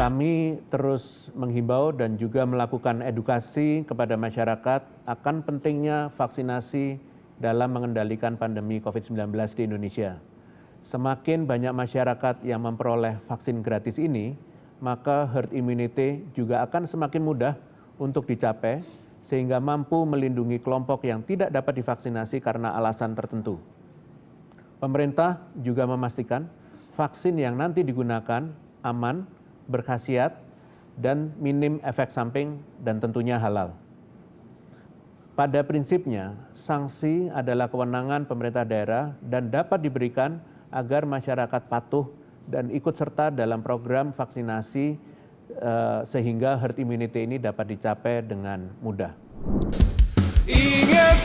Kami terus menghimbau dan juga melakukan edukasi kepada masyarakat akan pentingnya vaksinasi dalam mengendalikan pandemi COVID-19 di Indonesia. Semakin banyak masyarakat yang memperoleh vaksin gratis ini, maka herd immunity juga akan semakin mudah untuk dicapai sehingga mampu melindungi kelompok yang tidak dapat divaksinasi karena alasan tertentu. Pemerintah juga memastikan vaksin yang nanti digunakan aman, berkhasiat, dan minim efek samping dan tentunya halal. Pada prinsipnya, sanksi adalah kewenangan pemerintah daerah dan dapat diberikan agar masyarakat patuh dan ikut serta dalam program vaksinasi sehingga herd immunity ini dapat dicapai dengan mudah. Ingat